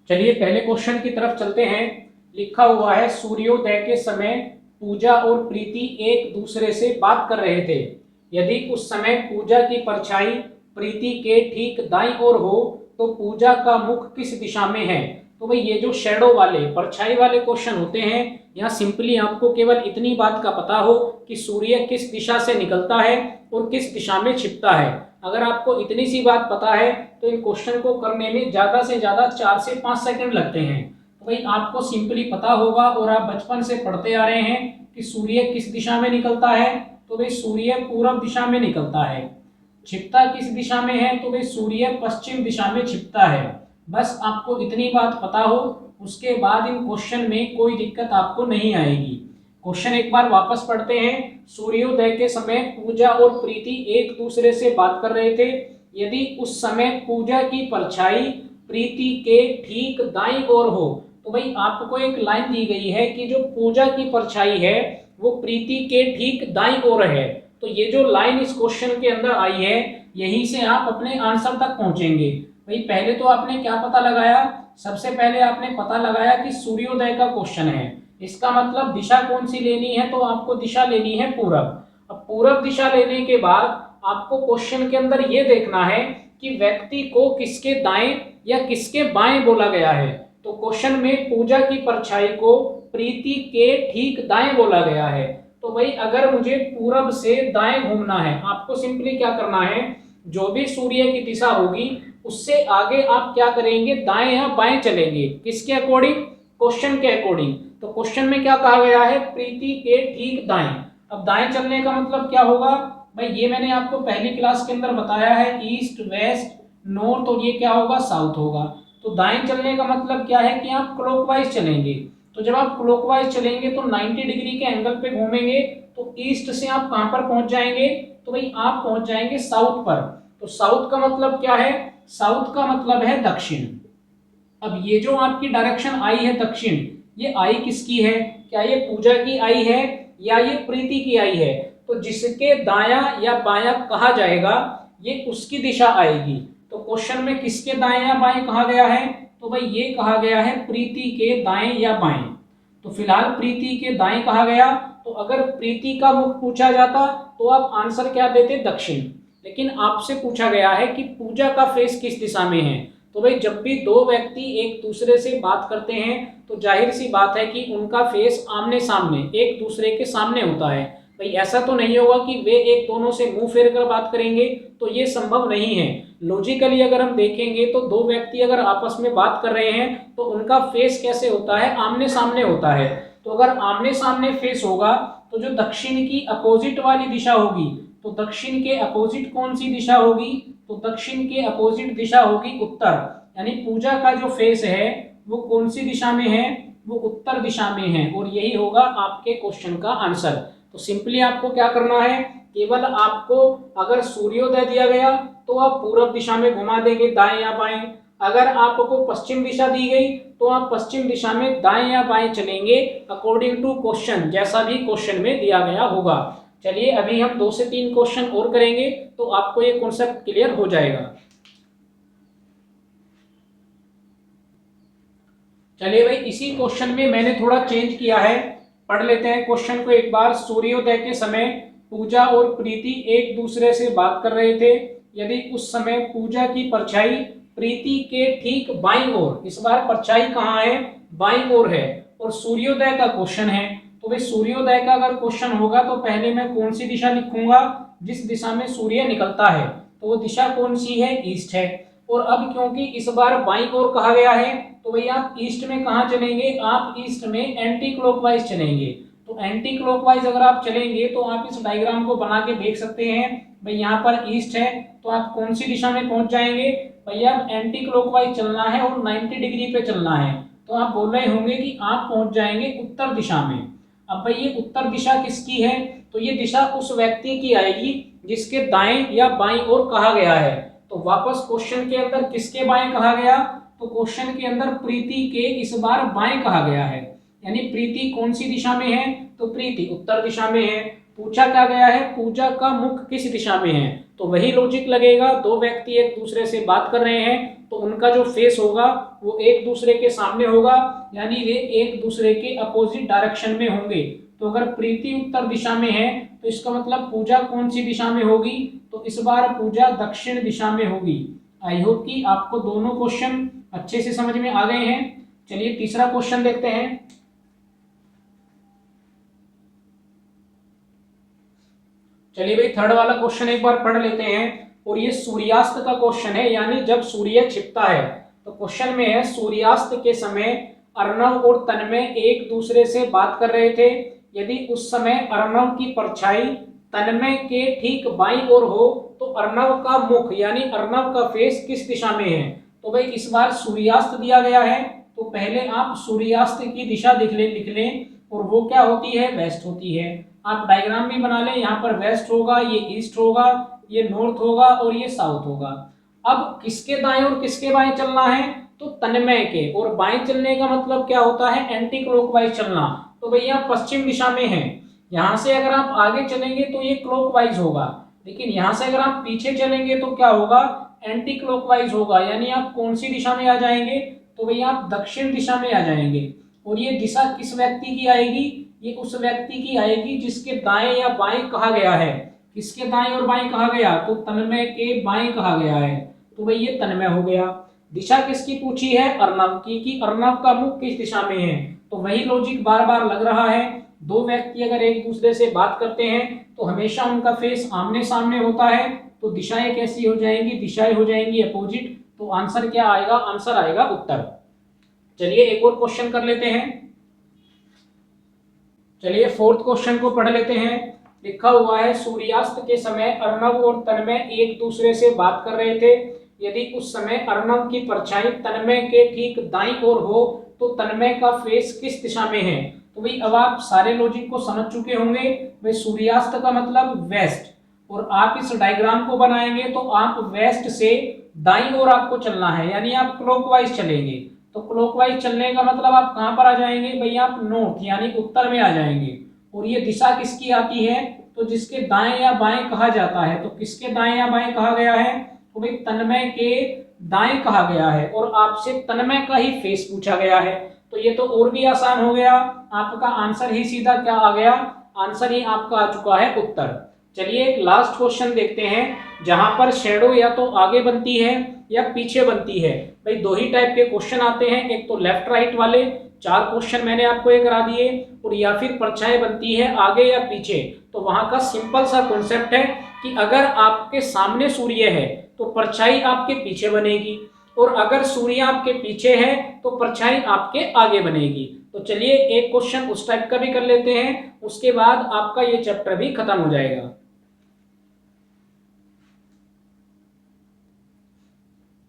चलिए पहले क्वेश्चन की तरफ चलते हैं। लिखा हुआ है सूर्योदय के समय पूजा और प्रीति एक दूसरे से बात कर रहे थे। यदि उस समय पूजा की परछाई प्रीति के ठीक दाईं ओर हो तो पूजा का मुख किस दिशा में है। तो भाई ये जो शेडो वाले परछाई वाले क्वेश्चन होते हैं, यहाँ सिंपली आपको केवल इतनी बात का पता हो कि सूर्य किस दिशा से निकलता है और किस दिशा में छिपता है। अगर आपको इतनी सी बात पता है तो इन क्वेश्चन को करने में ज़्यादा से ज़्यादा 4 से 5 सेकंड लगते हैं। तो भाई आपको सिंपली पता होगा और आप बचपन से पढ़ते आ रहे हैं कि सूर्य किस दिशा में निकलता है। तो भाई सूर्य पूर्व दिशा में निकलता है। छिपता किस दिशा में है, तो भाई सूर्य पश्चिम दिशा में छिपता है। बस आपको इतनी बात पता हो, उसके बाद इन क्वेश्चन में कोई दिक्कत आपको नहीं आएगी। क्वेश्चन एक बार वापस पढ़ते हैं। सूर्योदय के समय पूजा और प्रीति एक दूसरे से बात कर रहे थे। यदि उस समय पूजा की परछाई प्रीति के ठीक दाईं ओर हो, तो भाई आपको एक लाइन दी गई है कि जो पूजा की परछाई है वो प्रीति के ठीक दाईं ओर है। तो ये जो लाइन इस क्वेश्चन के अंदर आई है, यहीं से आप अपने आंसर तक पहुंचेंगे। भाई पहले तो आपने क्या पता लगाया, सबसे पहले आपने पता लगाया कि सूर्योदय का क्वेश्चन है, इसका मतलब दिशा कौन सी लेनी है, तो आपको दिशा लेनी है पूरब। अब पूरब दिशा लेने के बाद आपको क्वेश्चन के अंदर ये देखना है कि व्यक्ति को किसके दाएं या किसके बाएं बोला गया है। तो क्वेश्चन में पूजा की परछाई को प्रीति के ठीक दाएं बोला गया है। तो भाई अगर मुझे पूरब से दाएं घूमना है, आपको सिंपली क्या करना है, जो भी सूर्य की दिशा होगी उससे आगे आप क्या करेंगे, दाएं या बाएं चलेंगे। किसके अकॉर्डिंग, क्वेश्चन के अकॉर्डिंग। तो क्वेश्चन में क्या कहा गया है, प्रीति के ठीक दाएं। अब दाएं चलने का मतलब क्या होगा, भाई ये मैंने आपको पहली क्लास के अंदर बताया है, ईस्ट वेस्ट नॉर्थ, और ये क्या होगा, साउथ होगा। तो दाएं चलने का मतलब क्या है कि आप क्लॉकवाइज चलेंगे। तो जब आप क्लॉकवाइज चलेंगे तो 90 डिग्री के एंगल पे घूमेंगे, तो ईस्ट से आप कहां पर पहुंच जाएंगे, तो भाई आप पहुंच जाएंगे साउथ पर। तो साउथ का मतलब क्या है, साउथ का मतलब है दक्षिण। अब ये जो आपकी डायरेक्शन आई है दक्षिण, ये आई किसकी है, क्या ये पूजा की आई है या ये प्रीति की आई है। तो जिसके दाया या बाया कहा जाएगा ये उसकी दिशा आएगी। तो क्वेश्चन में किसके दाएं या बाएं कहा गया है, तो भाई ये कहा गया है प्रीति के दाएं या बाएं। तो फिलहाल प्रीति के दाएं कहा गया। तो अगर प्रीति का मुख पूछा जाता तो आप आंसर क्या देते, दक्षिण। लेकिन आपसे पूछा गया है कि पूजा का फेस किस दिशा में है। तो भाई जब भी दो व्यक्ति एक दूसरे से बात करते हैं तो जाहिर सी बात है कि उनका फेस आमने सामने एक दूसरे के सामने होता है। भाई ऐसा तो नहीं होगा कि वे एक दोनों से मुंह फेर कर बात करेंगे, तो ये संभव नहीं है। लॉजिकली अगर हम देखेंगे तो दो व्यक्ति अगर आपस में बात कर रहे हैं तो उनका फेस कैसे होता है, आमने सामने होता है। तो अगर आमने सामने फेस होगा तो जो दक्षिण की अपोजिट वाली दिशा होगी, तो दक्षिण के अपोजिट कौन सी दिशा होगी, तो दक्षिण के अपोजिट दिशा होगी उत्तर। यानी पूजा का जो फेस है वो कौन सी दिशा में है, वो उत्तर दिशा में है, और यही होगा आपके क्वेश्चन का आंसर। तो सिंपली आपको क्या करना है, केवल आपको अगर सूर्योदय दिया गया तो आप पूर्व दिशा में घुमा देंगे दाएं या बाएं। अगर आपको पश्चिम दिशा दी गई तो आप पश्चिम दिशा में दाएं या बाएं चलेंगे अकॉर्डिंग टू क्वेश्चन, जैसा भी क्वेश्चन में दिया गया होगा। चलिए अभी हम 2 से 3 क्वेश्चन और करेंगे तो आपको ये कॉन्सेप्ट क्लियर हो जाएगा। चलिए भाई इसी क्वेश्चन में मैंने थोड़ा चेंज किया है, पढ़ लेते हैं क्वेश्चन को एक बार। सूर्योदय के समय पूजा और प्रीति एक दूसरे से बात कर रहे थे। यदि उस समय पूजा की परछाई प्रीति के ठीक बाईं ओर, इस बार परछाई कहाँ है, बाईं ओर है, और सूर्योदय का क्वेश्चन है। तो भाई सूर्योदय का अगर क्वेश्चन होगा तो पहले मैं कौन सी दिशा लिखूंगा, जिस दिशा में सूर्य निकलता है, तो वो दिशा कौन सी है, ईस्ट है। और अब क्योंकि इस बार बाईं ओर कहा गया है तो भाई आप ईस्ट में कहाँ चलेंगे, आप ईस्ट में एंटी क्लॉकवाइज चलेंगे। तो एंटी क्लॉकवाइज अगर आप चलेंगे तो आप इस डायग्राम को बना के देख सकते हैं। भाई यहाँ पर ईस्ट है तो आप कौन सी दिशा में पहुंच जाएंगे, भैया एंटी क्लॉकवाइज चलना है और 90 डिग्री पे चलना है। तो आप बोल रहे होंगे कि आप पहुंच जाएंगे उत्तर दिशा में। अब भाई ये उत्तर दिशा किसकी है, तो ये दिशा उस व्यक्ति की आएगी जिसके दाएं या बाईं ओर कहा गया है। तो वापस क्वेश्चन के अंदर किसके बाएं कहा गया, तो क्वेश्चन के अंदर प्रीति के इस बार बाएं कहा गया है। यानी प्रीति कौन सी दिशा में है, तो प्रीति उत्तर दिशा में है। पूछा क्या गया है, पूजा का मुख किस दिशा में है, तो वही लॉजिक लगेगा। दो व्यक्ति एक दूसरे से बात कर रहे हैं तो उनका जो फेस होगा वो एक दूसरे के सामने होगा, यानी वे एक दूसरे के अपोजिट डायरेक्शन में होंगे। तो अगर प्रीति उत्तर दिशा में है तो इसका मतलब पूजा कौन सी दिशा में होगी, तो इस बार पूजा दक्षिण दिशा में होगी। आई होप कि आपको दोनों क्वेश्चन अच्छे से समझ में आ गए हैं। चलिए तीसरा क्वेश्चन देखते हैं। चलिए भाई थर्ड वाला क्वेश्चन एक बार पढ़ लेते हैं, और ये सूर्यास्त का क्वेश्चन है, यानी जब सूर्य छिपता है। तो क्वेश्चन में है सूर्यास्त के समय अर्णव और तन्मय एक दूसरे से बात कर रहे थे। यदि उस समय अर्णव की परछाई तन्मय के ठीक बाईं ओर हो तो अर्णव का मुख यानी अर्णव का फेस किस दिशा में है। तो भाई इस बार सूर्यास्त दिया गया है, तो पहले आप सूर्यास्त की दिशा लिख लें, और वो क्या होती है, वेस्ट होती है। आप डायग्राम भी बना लें, यहाँ पर वेस्ट होगा, ये ईस्ट होगा, ये नॉर्थ होगा और ये साउथ होगा। अब किसके दाएं और किसके बाएं चलना है, तो तन्मय के, और बाएं चलने का मतलब क्या होता है, एंटी क्लॉकवाइज चलना। तो भैया पश्चिम दिशा में है, यहाँ से अगर आप आगे चलेंगे तो ये क्लॉकवाइज होगा, लेकिन यहाँ से अगर आप पीछे चलेंगे तो क्या होगा, एंटी क्लॉकवाइज होगा। यानी आप कौन सी दिशा में आ जाएंगे, तो भैया आप दक्षिण दिशा में आ जाएंगे। और ये दिशा किस व्यक्ति की आएगी, ये उस व्यक्ति की आएगी जिसके दाएं या बाएं कहा गया है। किसके दाएं और बाएं कहा गया, तो तन्मय के बाएं कहा गया है। तो भाई ये तन्मय हो गया। दिशा किसकी पूछी है, अर्णव की, कि अर्णव का मुख किस दिशा में है। तो वही लॉजिक बार बार लग रहा है। दो व्यक्ति अगर एक दूसरे से बात करते हैं तो हमेशा उनका फेस आमने सामने होता है, तो दिशाएं कैसी हो जाएंगी, दिशाएं हो जाएंगी अपोजिट। तो आंसर क्या आएगा, आंसर आएगा उत्तर। चलिए एक और क्वेश्चन कर लेते हैं। चलिए फोर्थ क्वेश्चन को पढ़ लेते हैं। लिखा हुआ है सूर्यास्त के समय अर्णव और तन्मय एक दूसरे से बात कर रहे थे। यदि उस समय अर्णव की परछाई तन्मय के ठीक दाईं ओर हो तो तन्मय का फेस किस दिशा में है। तो भाई अब आप सारे लॉजिक को समझ चुके होंगे। भाई सूर्यास्त का मतलब वेस्ट, और आप इस डायग्राम को बनाएंगे तो आप वेस्ट से दाईं ओर आपको चलना है, यानी आप क्लॉकवाइज चलेंगे। तो क्लॉकवाइज चलने का मतलब आप कहां पर आ जाएंगे, भाई आप नॉर्थ यानी उत्तर में आ जाएंगे। और ये दिशा किसकी आती है, तो जिसके दाएं या बाएं कहा जाता है। तो किसके दाएं या बाएं कहा गया है, तो भाई तन्मय के दाएं कहा गया है, और आपसे तन्मय का ही फेस पूछा गया है। तो ये तो और भी आसान हो गया, आपका आंसर ही सीधा क्या आ गया, आंसर ही आपका आ चुका है उत्तर। चलिए एक लास्ट क्वेश्चन देखते हैं, जहां पर शेडो या तो आगे बनती है या पीछे बनती है। भाई दो ही टाइप के क्वेश्चन आते हैं, एक तो लेफ्ट राइट वाले, 4 क्वेश्चन मैंने आपको ये करा दिए, और या फिर परछाई बनती है आगे या पीछे। तो वहां का सिंपल सा कॉन्सेप्ट है कि अगर आपके सामने सूर्य है तो परछाई आपके पीछे बनेगी, और अगर सूर्य आपके पीछे है तो परछाई आपके आगे बनेगी। तो चलिए एक क्वेश्चन उस टाइप का भी कर लेते हैं, उसके बाद आपका ये चैप्टर भी खत्म हो जाएगा।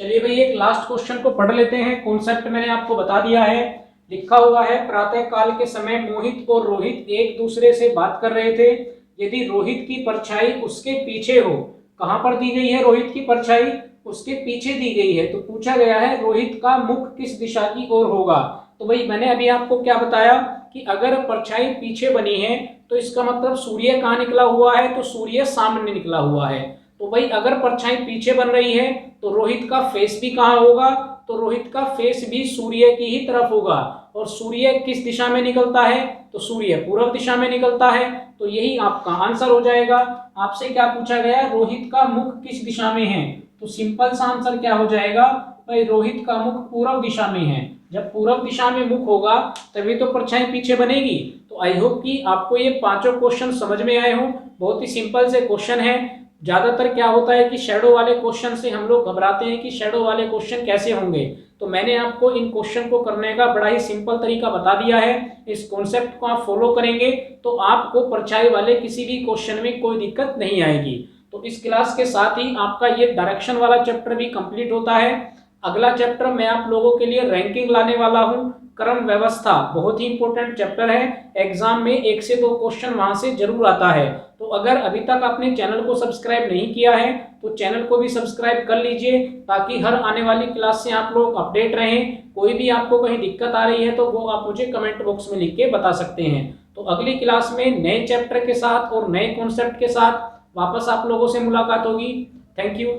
चलिए भाई एक लास्ट क्वेश्चन को पढ़ लेते हैं। कॉन्सेप्ट मैंने आपको बता दिया है। लिखा हुआ है प्रातः काल के समय मोहित और रोहित एक दूसरे से बात कर रहे थे। यदि रोहित की परछाई उसके पीछे हो, कहां पर दी गई है रोहित की परछाई, उसके पीछे दी गई है। तो पूछा गया है रोहित का मुख किस दिशा की ओर होगा। तो भाई मैंने अभी आपको क्या बताया कि अगर परछाई पीछे बनी है तो इसका मतलब सूर्य कहाँ निकला हुआ है, तो सूर्य सामने निकला हुआ है। तो भाई अगर परछाई पीछे बन रही है तो रोहित का फेस भी कहाँ होगा, तो रोहित का फेस भी सूर्य की ही तरफ होगा। और सूर्य किस दिशा में निकलता है, तो सूर्य पूर्व दिशा में निकलता है। तो यही आपका आंसर हो जाएगा। आपसे क्या पूछा गया, रोहित का मुख किस दिशा में है, तो सिंपल सा आंसर क्या हो जाएगा, भाई रोहित का मुख पूर्व दिशा में है। जब पूर्व दिशा में मुख होगा तभी तो परछाई पीछे बनेगी। तो आई होप कि आपको ये पांचों क्वेश्चन समझ में आए हों। बहुत ही सिंपल से क्वेश्चन है। ज्यादातर क्या होता है कि शैडो वाले क्वेश्चन से हम लोग घबराते हैं कि शैडो वाले क्वेश्चन कैसे होंगे। तो मैंने आपको इन क्वेश्चन को करने का बड़ा ही सिंपल तरीका बता दिया है। इस कॉन्सेप्ट को आप फॉलो करेंगे तो आपको परछाई वाले किसी भी क्वेश्चन में कोई दिक्कत नहीं आएगी। तो इस क्लास के साथ ही आपका ये डायरेक्शन वाला चैप्टर भी कंप्लीट होता है। अगला चैप्टर मैं आप लोगों के लिए रैंकिंग लाने वाला हूँ। क्रम व्यवस्था बहुत ही इंपॉर्टेंट चैप्टर है, एग्जाम में 1 से 2 क्वेश्चन वहां से जरूर आता है। तो अगर अभी तक आपने चैनल को सब्सक्राइब नहीं किया है तो चैनल को भी सब्सक्राइब कर लीजिए, ताकि हर आने वाली क्लास से आप लोग अपडेट रहें। कोई भी आपको कहीं दिक्कत आ रही है तो वो आप मुझे कमेंट बॉक्स में लिख के बता सकते हैं। तो अगली क्लास में नए चैप्टर के साथ और नए कॉन्सेप्ट के साथ वापस आप लोगों से मुलाकात होगी। Thank you.